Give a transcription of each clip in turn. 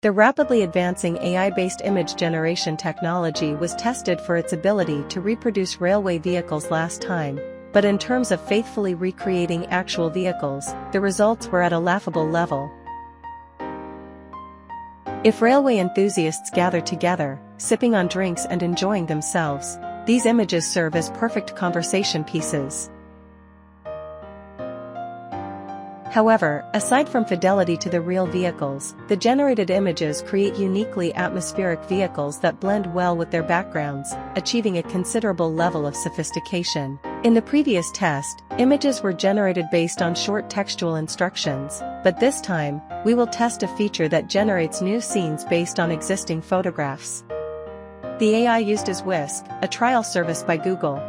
The rapidly advancing AI-based image generation technology was tested for its ability to reproduce railway vehicles last time, but in terms of faithfully recreating actual vehicles, the results were at a laughable level. If railway enthusiasts gather together, sipping on drinks and enjoying themselves, these images serve as perfect conversation pieces. However, aside from fidelity to the real vehicles, the generated images create uniquely atmospheric vehicles that blend well with their backgrounds, achieving a considerable level of sophistication. In the previous test, images were generated based on short textual instructions, but this time, we will test a feature that generates new scenes based on existing photographs. The AI used is Whisk, a trial service by Google.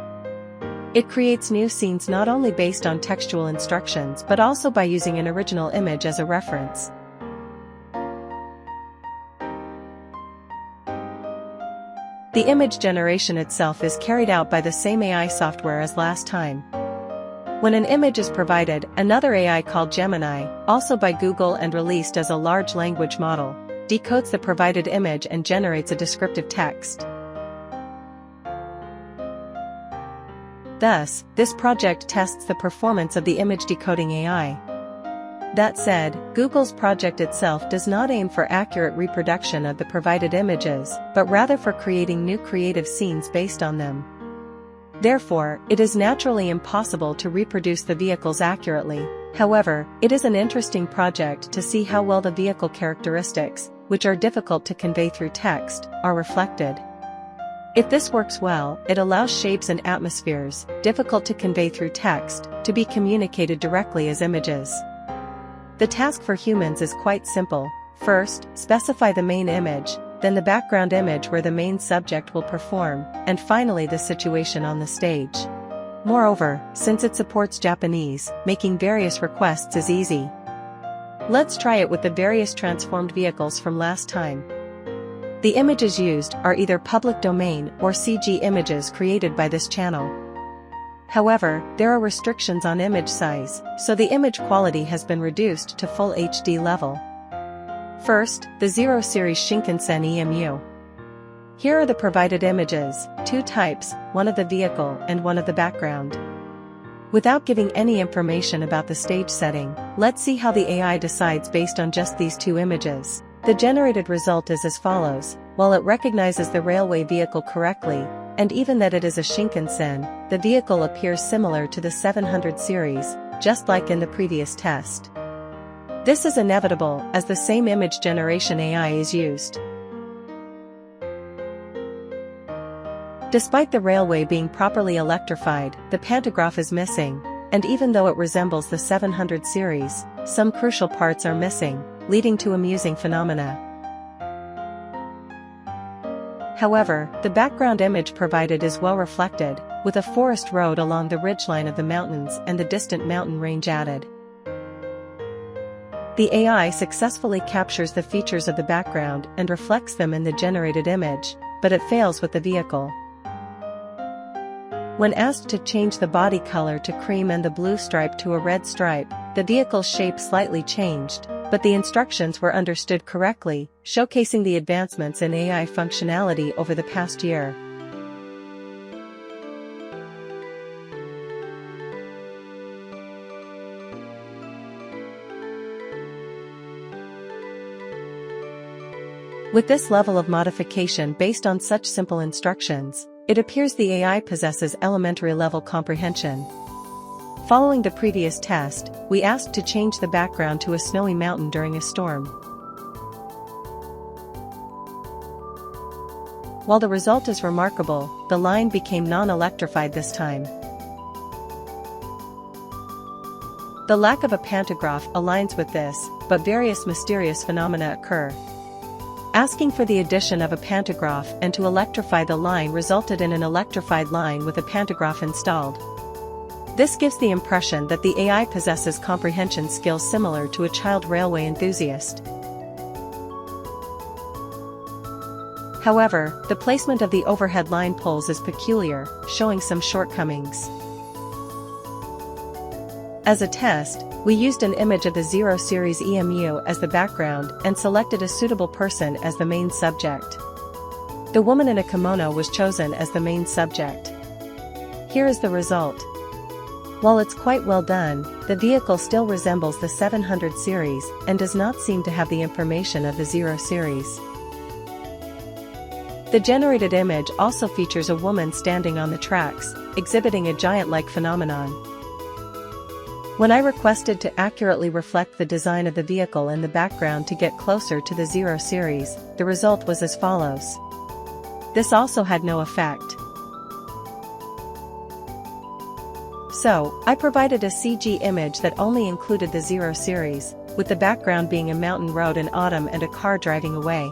It creates new scenes not only based on textual instructions but also by using an original image as a reference. The image generation itself is carried out by the same AI software as last time. When an image is provided, another AI called Gemini, also by Google and released as a large language model, decodes the provided image and generates a descriptive text. Thus, this project tests the performance of the image decoding AI. That said, Google's project itself does not aim for accurate reproduction of the provided images, but rather for creating new creative scenes based on them. Therefore, it is naturally impossible to reproduce the vehicles accurately. However, it is an interesting project to see how well the vehicle characteristics, which are difficult to convey through text, are reflected. If this works well, it allows shapes and atmospheres, difficult to convey through text, to be communicated directly as images. The task for humans is quite simple. First, specify the main image, then the background image where the main subject will perform, and finally the situation on the stage. Moreover, since it supports Japanese, making various requests is easy. Let's try it with the various transformed vehicles from last time. The images used are either public domain or CG images created by this channel. However, there are restrictions on image size, so the image quality has been reduced to full HD level. First, the Zero Series Shinkansen EMU. Here are the provided images, two types, one of the vehicle and one of the background. Without giving any information about the stage setting, let's see how the AI decides based on just these two images. The generated result is as follows. While it recognizes the railway vehicle correctly, and even that it is a Shinkansen, the vehicle appears similar to the 700 series, just like in the previous test. This is inevitable, as the same image generation AI is used. Despite the railway being properly electrified, the pantograph is missing, and even though it resembles the 700 series, some crucial parts are missing, leading to amusing phenomena. However, the background image provided is well reflected, with a forest road along the ridgeline of the mountains and the distant mountain range added. The AI successfully captures the features of the background and reflects them in the generated image, but it fails with the vehicle. When asked to change the body color to cream and the blue stripe to a red stripe, the vehicle's shape slightly changed, but the instructions were understood correctly, showcasing the advancements in AI functionality over the past year. With this level of modification based on such simple instructions, it appears the AI possesses elementary level comprehension. Following the previous test, we asked to change the background to a snowy mountain during a storm. While the result is remarkable, the line became non-electrified this time. The lack of a pantograph aligns with this, but various mysterious phenomena occur. Asking for the addition of a pantograph and to electrify the line resulted in an electrified line with a pantograph installed. This gives the impression that the AI possesses comprehension skills similar to a child railway enthusiast. However, the placement of the overhead line poles is peculiar, showing some shortcomings. As a test, We used an image of the Zero Series EMU as the background and selected a suitable person as the main subject. The woman in a kimono was chosen as the main subject. Here is the result. While it's quite well done, the vehicle still resembles the 700 series and does not seem to have the information of the Zero series. The generated image also features a woman standing on the tracks, exhibiting a giant-like phenomenon. When I requested to accurately reflect the design of the vehicle in the background to get closer to the Zero series, the result was as follows. This also had no effect. So, I provided a CG image that only included the Zero series, with the background being a mountain road in autumn and a car driving away.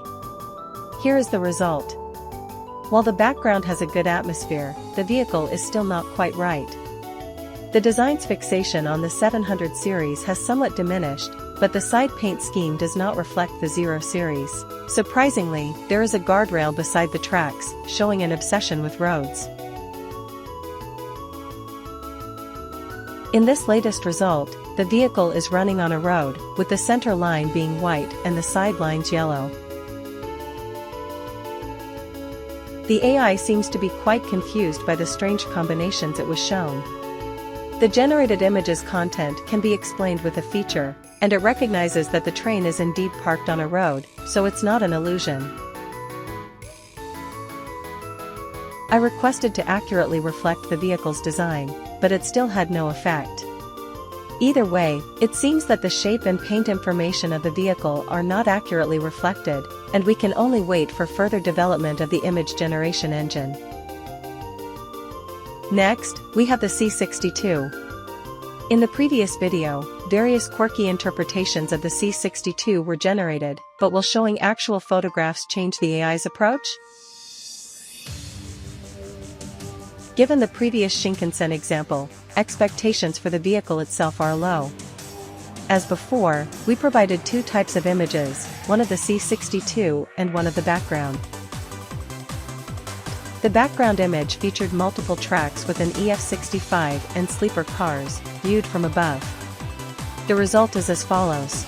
Here is the result. While the background has a good atmosphere, the vehicle is still not quite right. The design's fixation on the 700 series has somewhat diminished, but the side paint scheme does not reflect the Zero series. Surprisingly, there is a guardrail beside the tracks, showing an obsession with roads. In this latest result, the vehicle is running on a road, with the center line being white and the side lines yellow. The AI seems to be quite confused by the strange combinations it was shown. The generated image's content can be explained with a feature, and it recognizes that the train is indeed parked on a road, so it's not an illusion. I requested to accurately reflect the vehicle's design, but it still had no effect. Either way, it seems that the shape and paint information of the vehicle are not accurately reflected, and we can only wait for further development of the image generation engine. Next, we have the C62. In the previous video, various quirky interpretations of the C62 were generated, but will showing actual photographs change the AI's approach? Given the previous Shinkansen example, expectations for the vehicle itself are low. As before, we provided two types of images, one of the C62 and one of the background. The background image featured multiple tracks with an EF65 and sleeper cars, viewed from above. The result is as follows.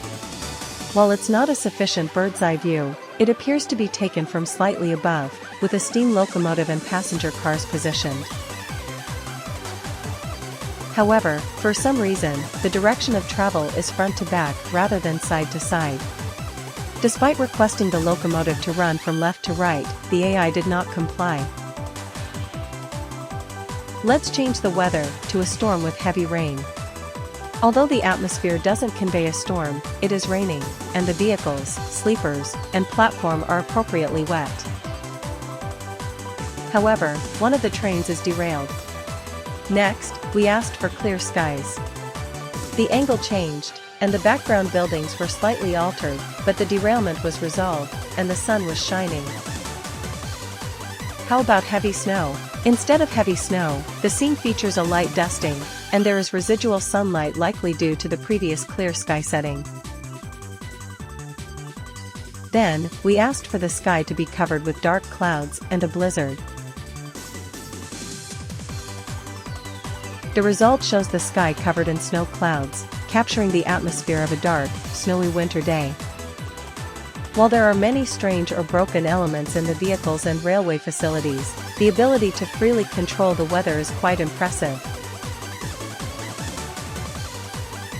While it's not a sufficient bird's-eye view, it appears to be taken from slightly above, with a steam locomotive and passenger cars positioned. However, for some reason, the direction of travel is front to back rather than side to side. Despite requesting the locomotive to run from left to right, the AI did not comply. Let's change the weather to a storm with heavy rain. Although the atmosphere doesn't convey a storm, it is raining, and the vehicles, sleepers, and platform are appropriately wet. However, one of the trains is derailed. Next, we asked for clear skies. The angle changed, and the background buildings were slightly altered, but the derailment was resolved, and the sun was shining. How about heavy snow? Instead of heavy snow, the scene features a light dusting, and there is residual sunlight likely due to the previous clear sky setting. Then, we asked for the sky to be covered with dark clouds and a blizzard. The result shows the sky covered in snow clouds, capturing the atmosphere of a dark, snowy winter day. While there are many strange or broken elements in the vehicles and railway facilities, the ability to freely control the weather is quite impressive.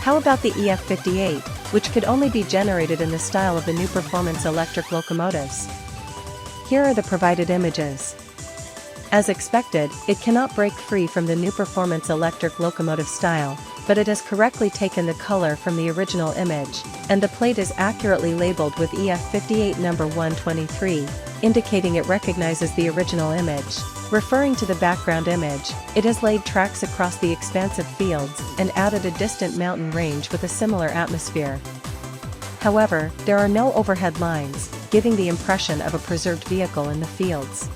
How about the EF58, which could only be generated in the style of the new performance electric locomotives? Here are the provided images. As expected, it cannot break free from the new performance electric locomotive style, but it has correctly taken the color from the original image, and the plate is accurately labeled with EF58 number 123, indicating it recognizes the original image. Referring to the background image, it has laid tracks across the expansive fields and added a distant mountain range with a similar atmosphere. However, there are no overhead lines, giving the impression of a preserved vehicle in the fields.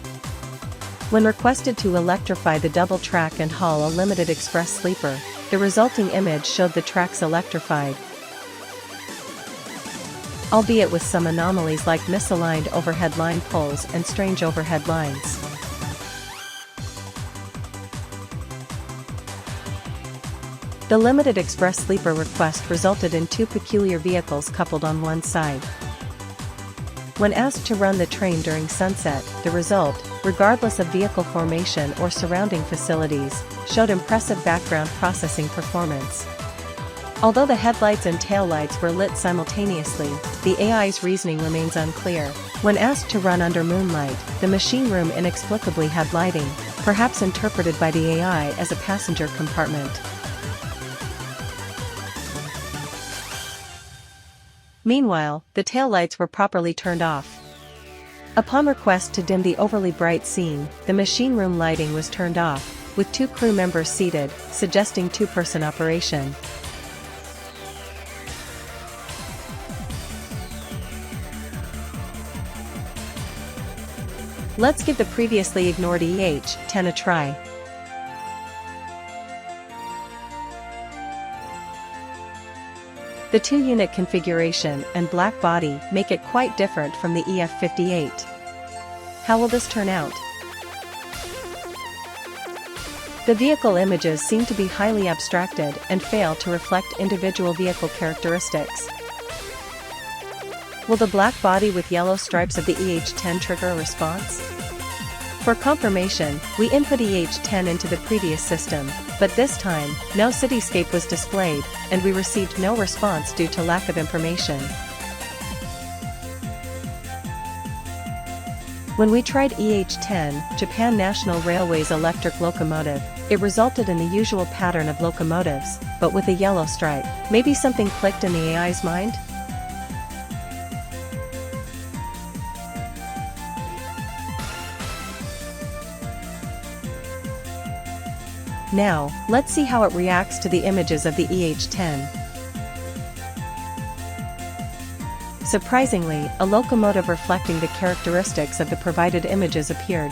When requested to electrify the double track and haul a limited express sleeper, the resulting image showed the tracks electrified, albeit with some anomalies like misaligned overhead line poles and strange overhead lines. The limited express sleeper request resulted in two peculiar vehicles coupled on one side. When asked to run the train during sunset, the result, regardless of vehicle formation or surrounding facilities, showed impressive background processing performance. Although the headlights and taillights were lit simultaneously, the AI's reasoning remains unclear. When asked to run under moonlight, the machine room inexplicably had lighting, perhaps interpreted by the AI as a passenger compartment. Meanwhile, the taillights were properly turned off. Upon request to dim the overly bright scene, the machine room lighting was turned off, with two crew members seated, suggesting two-person operation. Let's give the previously ignored EH-10 a try. The two-unit configuration and black body make it quite different from the EF58. How will this turn out? The vehicle images seem to be highly abstracted and fail to reflect individual vehicle characteristics. Will the black body with yellow stripes of the EH-10 trigger a response? For confirmation, we input EH-10 into the previous system, but this time, no cityscape was displayed, and we received no response due to lack of information. When we tried EH-10, Japan National Railway's electric locomotive, it resulted in the usual pattern of locomotives, but with a yellow stripe. Maybe something clicked in the AI's mind? Now, let's see how it reacts to the images of the EH-10. Surprisingly, a locomotive reflecting the characteristics of the provided images appeared.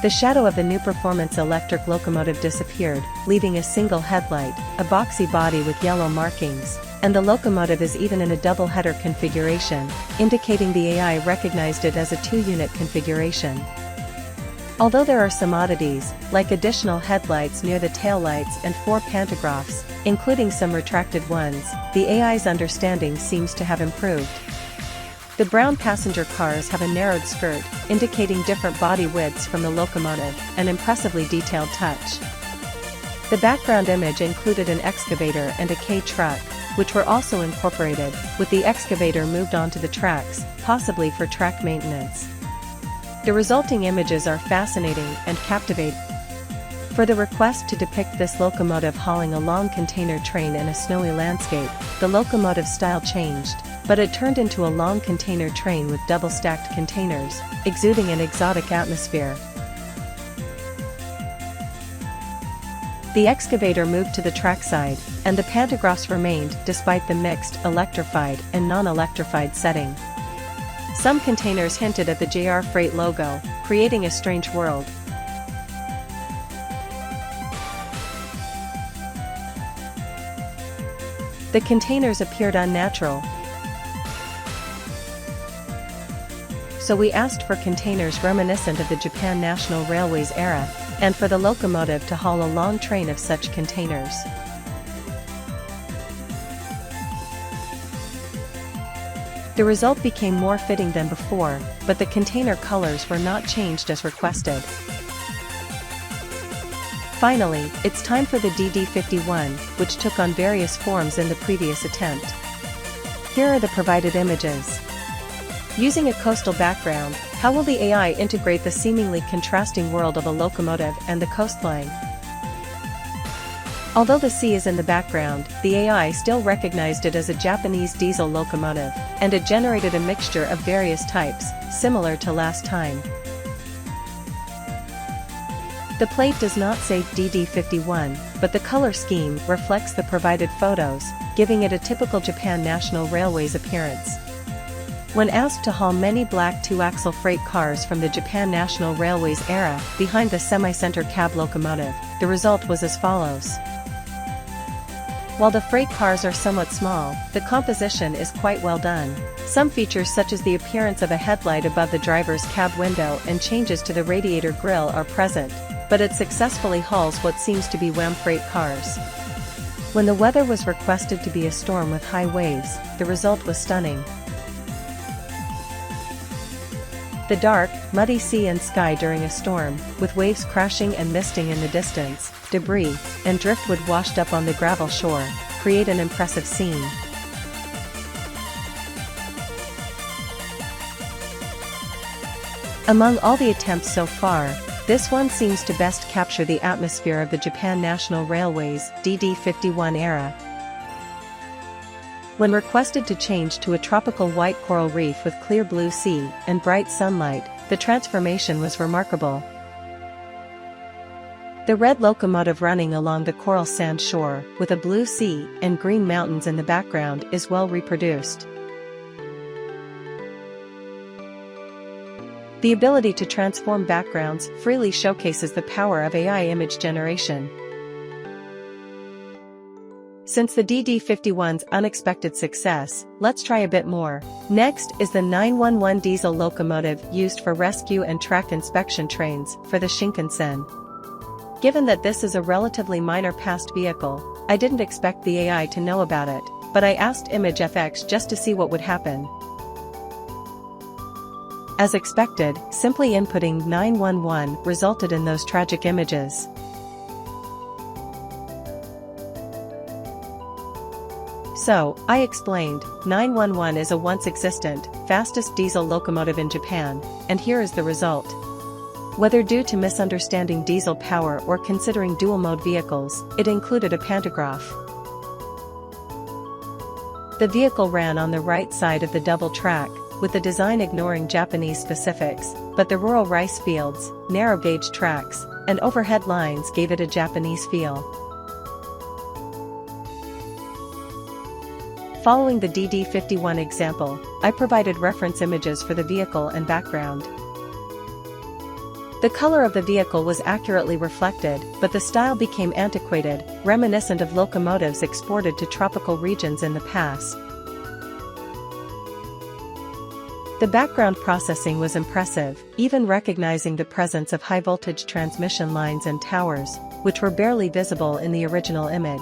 The shadow of the new performance electric locomotive disappeared, leaving a single headlight, a boxy body with yellow markings, and the locomotive is even in a double-header configuration, indicating the AI recognized it as a two-unit configuration. Although there are some oddities, like additional headlights near the taillights and 4 pantographs, including some retracted ones, the AI's understanding seems to have improved. The brown passenger cars have a narrowed skirt, indicating different body widths from the locomotive, an impressively detailed touch. The background image included an excavator and a K truck, which were also incorporated, with the excavator moved onto the tracks, possibly for track maintenance. The resulting images are fascinating and captivating. For the request to depict this locomotive hauling a long container train in a snowy landscape, the locomotive style changed, but it turned into a long container train with double-stacked containers, exuding an exotic atmosphere. The excavator moved to the trackside, and the pantographs remained despite the mixed, electrified, and non-electrified setting. Some containers hinted at the JR Freight logo, creating a strange world. The containers appeared unnatural, so we asked for containers reminiscent of the Japan National Railway's era, and for the locomotive to haul a long train of such containers. The result became more fitting than before, but the container colors were not changed as requested. Finally, it's time for the DD51, which took on various forms in the previous attempt. Here are the provided images. Using a coastal background, how will the AI integrate the seemingly contrasting world of a locomotive and the coastline? Although the sea is in the background, the AI still recognized it as a Japanese diesel locomotive, and it generated a mixture of various types, similar to last time. The plate does not say DD51, but the color scheme reflects the provided photos, giving it a typical Japan National Railway's appearance. When asked to haul many black two-axle freight cars from the Japan National Railway's era behind the semi-center cab locomotive, the result was as follows. While the freight cars are somewhat small, the composition is quite well done. Some features such as the appearance of a headlight above the driver's cab window and changes to the radiator grille are present, but it successfully hauls what seems to be WAM freight cars. When the weather was requested to be a storm with high waves, the result was stunning. The dark, muddy sea and sky during a storm, with waves crashing and misting in the distance, debris, and driftwood washed up on the gravel shore, create an impressive scene. Among all the attempts so far, this one seems to best capture the atmosphere of the Japan National Railway's DD51 era. When requested to change to a tropical white coral reef with clear blue sea and bright sunlight, the transformation was remarkable. The red locomotive running along the coral sand shore, with a blue sea and green mountains in the background, is well reproduced. The ability to transform backgrounds freely showcases the power of AI image generation. Since the DD51's unexpected success, let's try a bit more. Next is the 911 diesel locomotive used for rescue and track inspection trains for the Shinkansen. Given that this is a relatively minor past vehicle, I didn't expect the AI to know about it, but I asked ImageFX just to see what would happen. As expected, simply inputting 911 resulted in those tragic images. So, I explained, 911 is a once existent, fastest diesel locomotive in Japan, and here is the result. Whether due to misunderstanding diesel power or considering dual-mode vehicles, it included a pantograph. The vehicle ran on the right side of the double track, with the design ignoring Japanese specifics, but the rural rice fields, narrow-gauge tracks, and overhead lines gave it a Japanese feel. Following the DD51 example, I provided reference images for the vehicle and background. The color of the vehicle was accurately reflected, but the style became antiquated, reminiscent of locomotives exported to tropical regions in the past. The background processing was impressive, even recognizing the presence of high-voltage transmission lines and towers, which were barely visible in the original image.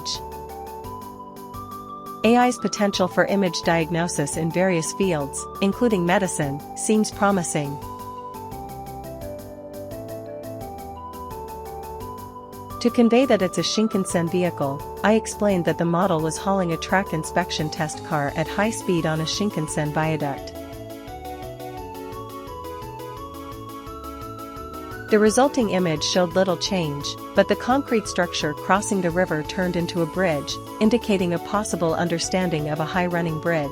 AI's potential for image diagnosis in various fields, including medicine, seems promising. To convey that it's a Shinkansen vehicle, I explained that the model was hauling a track inspection test car at high speed on a Shinkansen viaduct. The resulting image showed little change, but the concrete structure crossing the river turned into a bridge, indicating a possible understanding of a high-running bridge.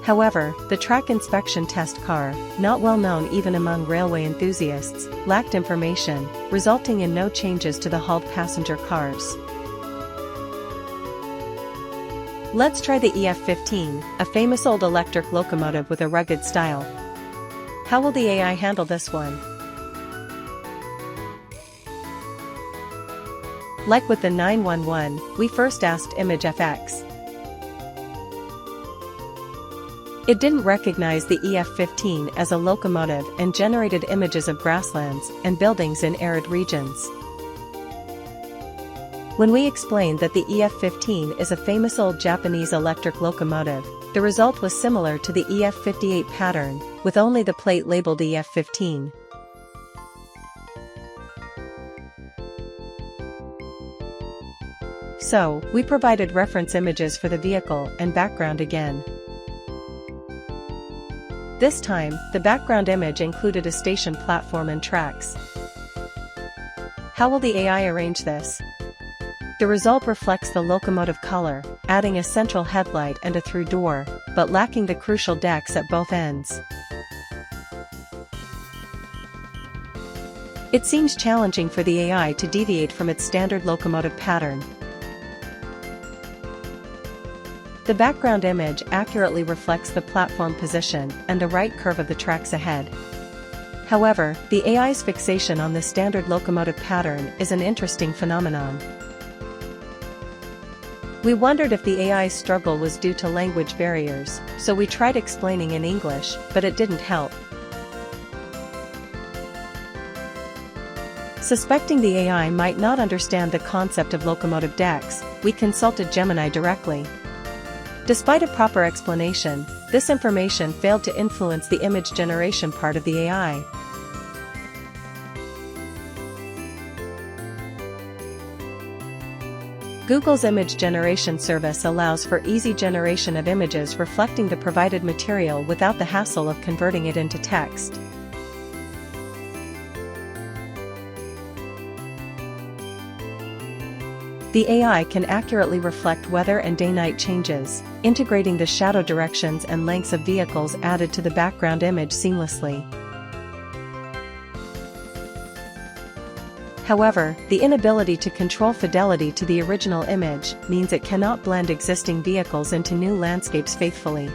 However, the track inspection test car, not well known even among railway enthusiasts, lacked information, resulting in no changes to the hauled passenger cars. Let's try the EF-15, a famous old electric locomotive with a rugged style. How will the AI handle this one? Like with the 911, we first asked ImageFX. It didn't recognize the EF-15 as a locomotive and generated images of grasslands and buildings in arid regions. When we explained that the EF-15 is a famous old Japanese electric locomotive, the result was similar to the EF-58 pattern, with only the plate labeled EF-15. So, we provided reference images for the vehicle and background again. This time, the background image included a station platform and tracks. How will the AI arrange this? The result reflects the locomotive color, adding a central headlight and a through door, but lacking the crucial decks at both ends. It seems challenging for the AI to deviate from its standard locomotive pattern. The background image accurately reflects the platform position and the right curve of the tracks ahead. However, the AI's fixation on the standard locomotive pattern is an interesting phenomenon. We wondered if the AI's struggle was due to language barriers, so we tried explaining in English, but it didn't help. Suspecting the AI might not understand the concept of locomotive decks, we consulted Gemini directly. Despite a proper explanation, this information failed to influence the image generation part of the AI. Google's image generation service allows for easy generation of images reflecting the provided material without the hassle of converting it into text. The AI can accurately reflect weather and day-night changes, integrating the shadow directions and lengths of vehicles added to the background image seamlessly. However, the inability to control fidelity to the original image means it cannot blend existing vehicles into new landscapes faithfully.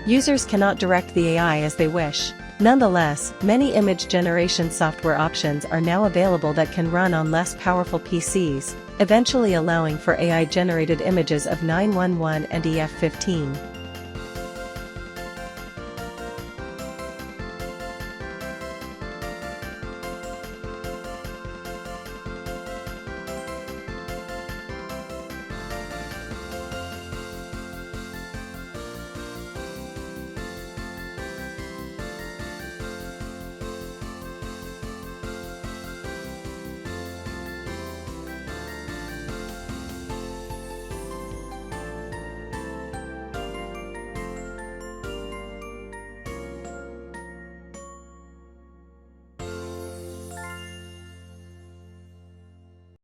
Users cannot direct the AI as they wish. Nonetheless, many image generation software options are now available that can run on less powerful PCs, eventually allowing for AI-generated images of 911 and EF-15.